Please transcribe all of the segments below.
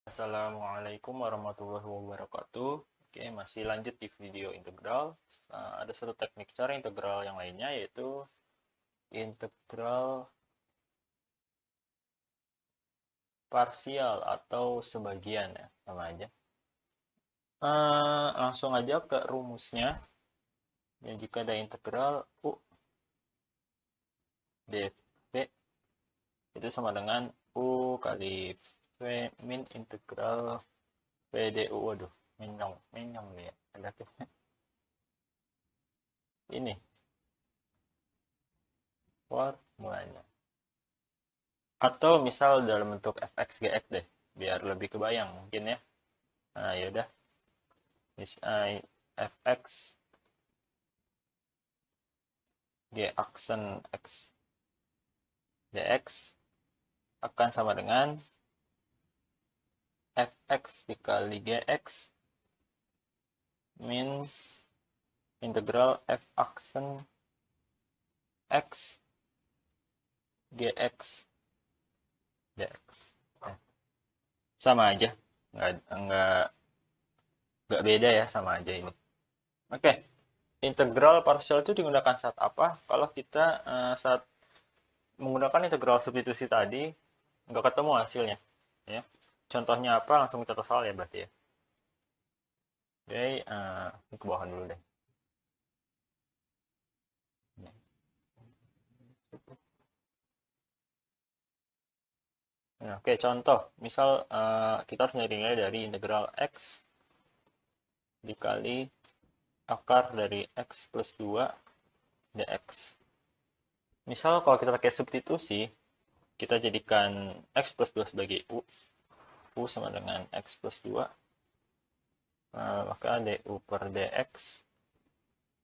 Assalamualaikum warahmatullahi wabarakatuh. Oke, masih lanjut di video integral. Ada satu teknik cara integral yang lainnya, yaitu integral parsial atau sebagian, ya, sama aja. Langsung aja ke rumusnya. Ya, jika ada integral u dv itu sama dengan u kali v min integral v du. Waduh, menyong nih ya. Ada ini formulanya. Atau misal dalam bentuk fx gx deh, biar lebih kebayang mungkin ya. Nah, yaudah. Fx g aksen x dx akan sama dengan fx dikali gx min integral f aksen x gx dx. Sama aja, nggak beda ya, sama aja ini. Oke, integral parsial itu digunakan saat apa? Kalau kita saat menggunakan integral substitusi tadi nggak ketemu hasilnya, ya. Contohnya apa? Langsung kita soal ya berarti ya. Oke, ini ke bawah dulu deh. Nah, oke, contoh. Misal kita harus nyari nilai dari integral x dikali akar dari x plus 2 dx. Misal kalau kita pakai substitusi, kita jadikan x plus 2 sebagai u. U sama dengan x plus 2. Maka du per dx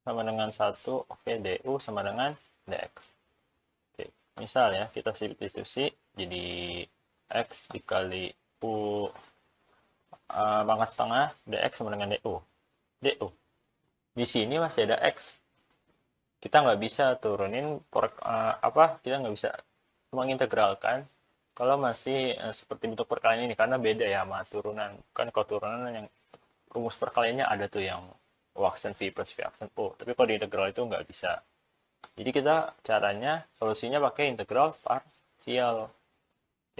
sama dengan 1. Oke, du sama dengan dx. Oke, misal ya, kita substitusi jadi x dikali u pangkat setengah dx sama dengan du. Di sini masih ada x. Kita nggak bisa turunin kita nggak bisa mengintegralkan kalau masih seperti bentuk perkalian ini, karena beda ya sama turunan. Kan kalau turunan yang rumus perkaliannya ada tuh yang u aksen v plus v aksen u. Tapi kalau di integral itu nggak bisa. Jadi kita caranya, solusinya pakai integral parsial.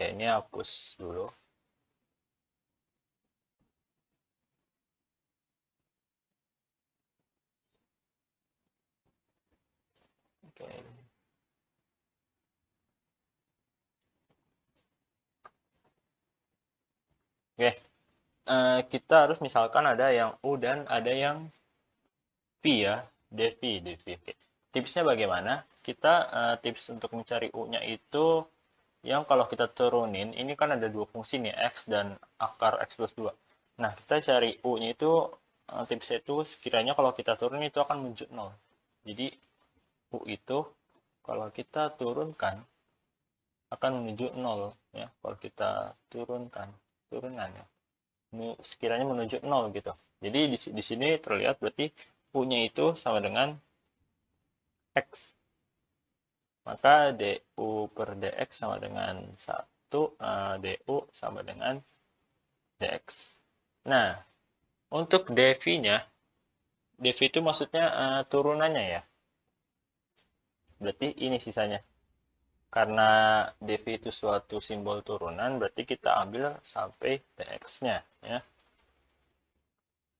Ya, ini hapus dulu. Oke. Oke. Kita harus misalkan ada yang u dan ada yang v ya. dv. Oke. Tipsnya bagaimana? Kita tips untuk mencari u-nya itu yang kalau kita turunin, ini kan ada dua fungsi nih, x dan akar x plus 2. Nah, kita cari u-nya itu, tipsnya itu sekiranya kalau kita turunin itu akan menuju 0. Jadi, u itu kalau kita turunkan akan menuju 0 ya. Kalau kita turunan ya. Sekiranya menuju 0 gitu. Jadi di sini terlihat berarti u-nya itu sama dengan x. Maka du per dx sama dengan 1, du sama dengan dx. Nah, untuk dv-nya, dv itu maksudnya turunannya ya. Berarti ini sisanya. Karena dv itu suatu simbol turunan, berarti kita ambil sampai dx-nya. Ya.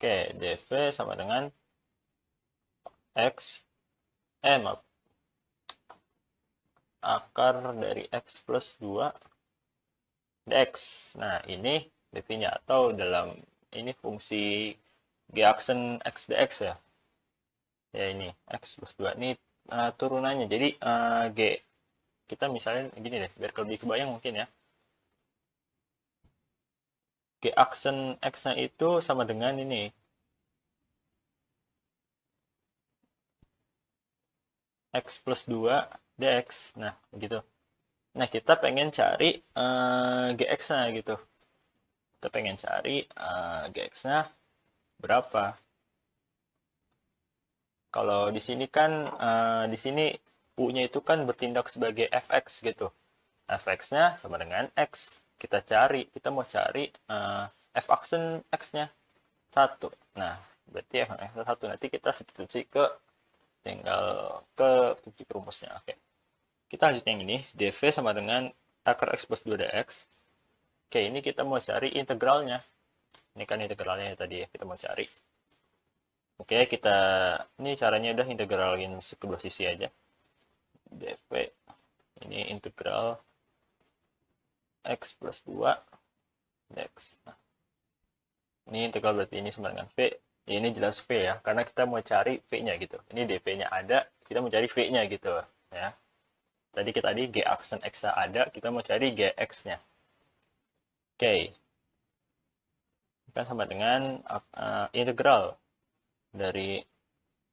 Oke, dv sama dengan x, maaf, akar dari x plus 2 dx. Nah, ini dv-nya, atau dalam ini fungsi g aksen x dx ya. Ya, ini x plus 2 ini turunannya. Jadi g, kita misalnya gini deh, biar lebih kebayang mungkin ya. G aksen x-nya itu sama dengan ini. X plus 2 dx. Nah, gitu. Nah, kita pengen cari gx-nya gitu. Kita pengen cari gx-nya berapa. Kalau di sini kan, di sini u-nya itu kan bertindak sebagai fx gitu. Fx-nya sama dengan x. kita mau cari f aksen x-nya 1. Nah, berarti f aksen 1 nanti kita substitusi tinggal ke kunci rumusnya. Oke. Kita lanjut yang ini, dv sama dengan akar x plus 2 dx. Oke, ini kita mau cari integralnya. Ini kan integralnya tadi ya, kita mau cari. Oke, ini caranya udah integralin kedua sisi aja. dv, ini integral x plus 2 dx. Nah, ini integral berarti ini sama dengan v. Ini jelas v ya, karena kita mau cari v-nya gitu. Ini dv-nya ada, kita mau cari v-nya gitu ya. Tadi g aksen x ada, kita mau cari gx-nya. Oke. Kan sama dengan integral dari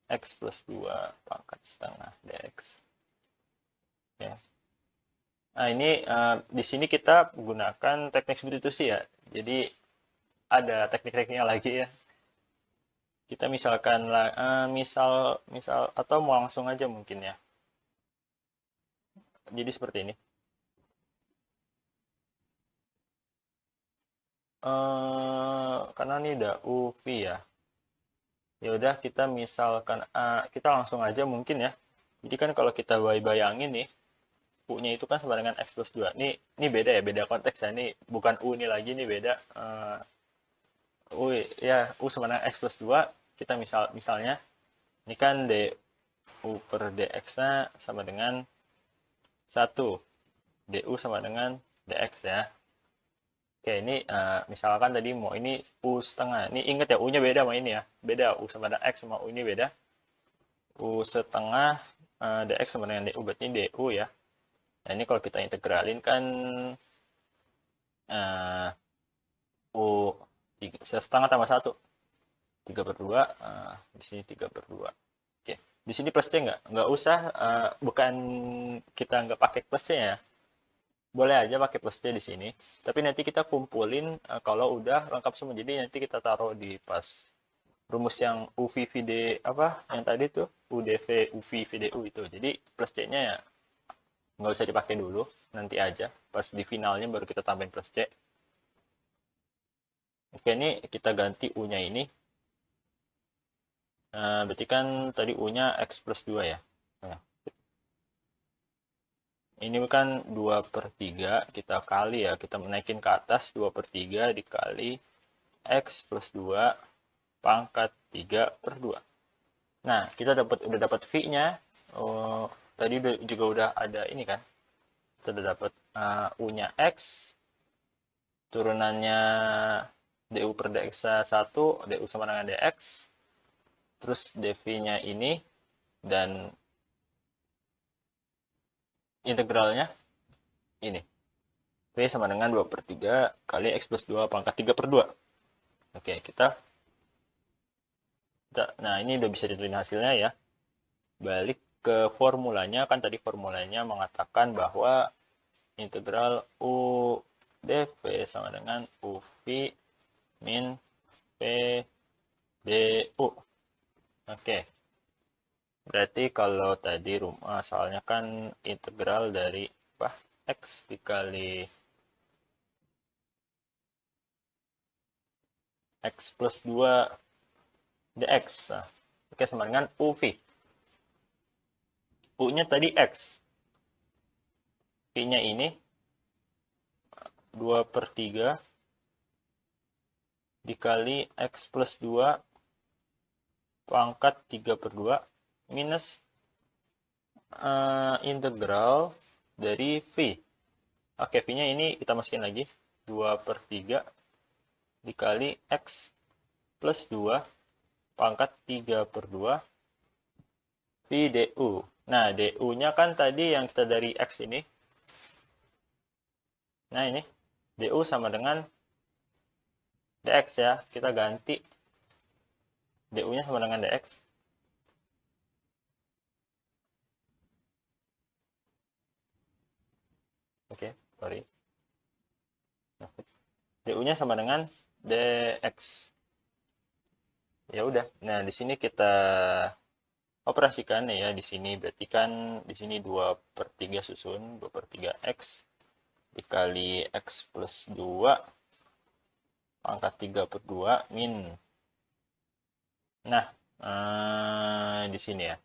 x plus 2 pangkat setengah dx. Ya. Nah, ini di sini kita gunakan teknik substitusi ya. Jadi ada teknik-tekniknya lagi ya. Kita misalkan misal atau mau langsung aja mungkin ya. Jadi seperti ini. Karena ini udah UV ya. Ya udah kita misalkan kita langsung aja mungkin ya. Jadi kan kalau kita bayangin nih, U-nya itu kan sama dengan X plus 2. Ini beda ya, beda konteks ya. Ini bukan U ini lagi, ini beda. U ya, U sama dengan X plus 2. Kita misalnya, ini kan du per dx-nya sama dengan 1. du sama dengan dx ya. Oke, ini misalkan tadi mau ini U setengah. Ini ingat ya, U-nya beda sama ini ya. Beda, U sama dengan X sama U ini beda. U setengah dx sama dengan du, berarti ini du ya. Nah, ini kalau kita integralin kan U setengah tambah 1. 3/2. Di sini 3/2. Oke. Di sini plus C nggak usah, bukan kita nggak pakai plus C ya. Boleh aja pakai plus C di sini. Tapi nanti kita kumpulin kalau udah lengkap semua. Jadi nanti kita taruh di pas rumus yang UV-VD apa yang tadi tuh UDV UV-VDU itu. Jadi plus C-nya ya nggak usah dipakai dulu, nanti aja pas di finalnya baru kita tambahin plus C. Oke, ini kita ganti U-nya ini. Berarti kan tadi U-nya X plus 2 ya. Nah, ini kan 2/3 kita kali ya, kita menaikin ke atas 2/3 dikali X plus 2 pangkat 3/2. Nah, kita udah dapat V-nya. Tadi juga udah ada ini kan. Kita udah dapat U-nya X, turunannya du per dx 1, du sama dengan dx, terus dv-nya ini, dan integralnya ini. V sama dengan 2/3 kali X plus 2 pangkat 3/2. Oke, nah ini udah bisa diterima hasilnya ya. Balik ke formulanya, kan tadi formulanya mengatakan bahwa integral U dv sama dengan UV min P du. Oke. Berarti kalau tadi asalnya kan integral dari X dikali X plus 2 dx. Nah, oke, sama dengan UV. U-nya tadi X. V-nya ini 2/3 dikali X plus 2 pangkat 3/2 minus integral dari V. Oke, V-nya ini kita masukin lagi. 2/3 dikali X plus 2 pangkat 3/2 V du. Nah, du-nya kan tadi yang kita dari X ini. Nah, ini. Du sama dengan dx ya. Kita ganti. Du-nya sama dengan dx. Oke, sorry. Du-nya sama dengan dx. Ya udah. Nah, di sini kita operasikan ya di sini. Berarti kan di sini 2/3 susun, 2/3 X dikali X plus 2 pangkat 3 per 2 min. Nah, di sini ya.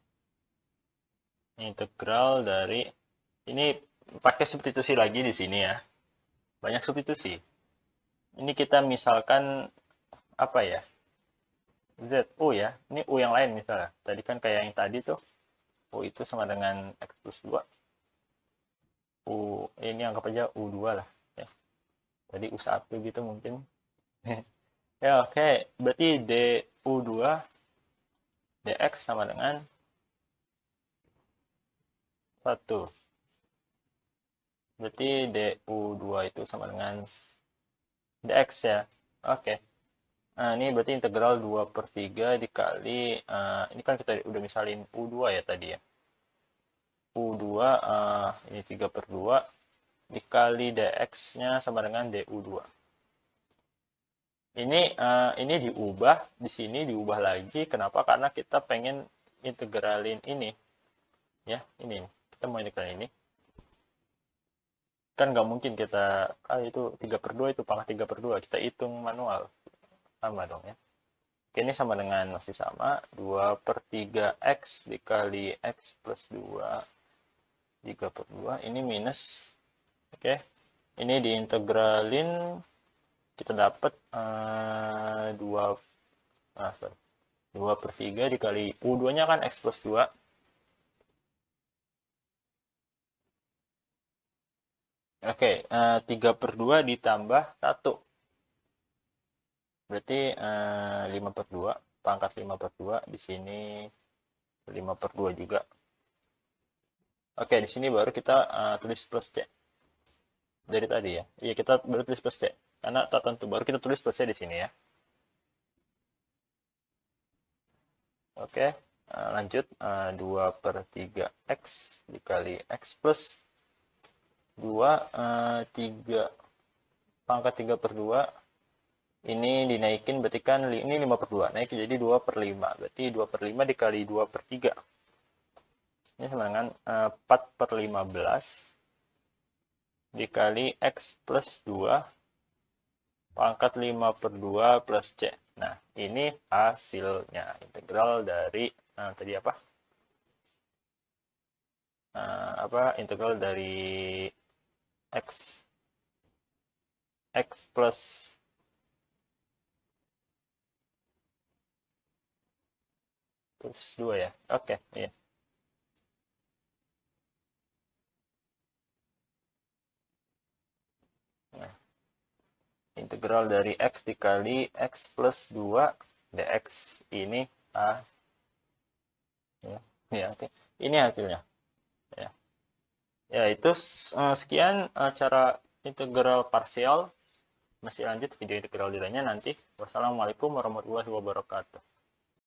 Integral dari, ini pakai substitusi lagi di sini ya. Banyak substitusi. Ini kita misalkan apa ya? Z, U ya. Ini U yang lain misalnya. Tadi kan kayak yang tadi tuh. U itu sama dengan X plus 2. Ini anggap aja U2 lah. Ya. Tadi U1 gitu mungkin. Ya oke. Berarti DU2 dx sama dengan 1. Berarti DU2 itu sama dengan dx ya. Oke. Nah, ini berarti integral 2 per 3 dikali, ini kan kita udah misalin U2 ya tadi ya. U2, ini 3 per 2, dikali dx-nya sama dengan DU2. Ini diubah, di sini diubah lagi. Kenapa? Karena kita pengen integralin ini. Ya, ini. Kita mau integralin ini. Kan nggak mungkin kita, itu 3 per 2, itu pangkat 3 per 2. Kita hitung manual. Sama dong ya. Oke, ini sama dengan, masih sama, 2 per 3x dikali x plus 2, 3 per 2, ini minus. Oke, ini diintegralin, kita dapat 2 per 3 dikali U2-nya kan x plus 2. Oke, 3 per 2 ditambah 1. Berarti 5 per 2, pangkat 5 per 2, di sini 5 per 2 juga. Oke, di sini baru kita tulis plus C. Dari tadi ya. Iya, kita baru tulis plus C. Karena tak tentu, baru kita tulis plus C di sini ya. Oke, lanjut. 2 per 3x dikali x plus 2, 3, pangkat 3 per 2. Ini dinaikin, berarti kan ini 5 per 2. Naik jadi 2 per 5. Berarti 2 per 5 dikali 2 per 3. Ini sama dengan 4 per 15 dikali x plus 2 pangkat 5 per 2 plus C. Nah, ini hasilnya. Integral dari, tadi apa? Integral dari x plus 2 ya. Oke, iya. Nah, integral dari x dikali x plus 2 dx ini ya, ya oke. Ini hasilnya. Ya, ya itu sekian cara integral parsial. Masih lanjut video integral lainnya nanti. Wassalamualaikum warahmatullahi wabarakatuh.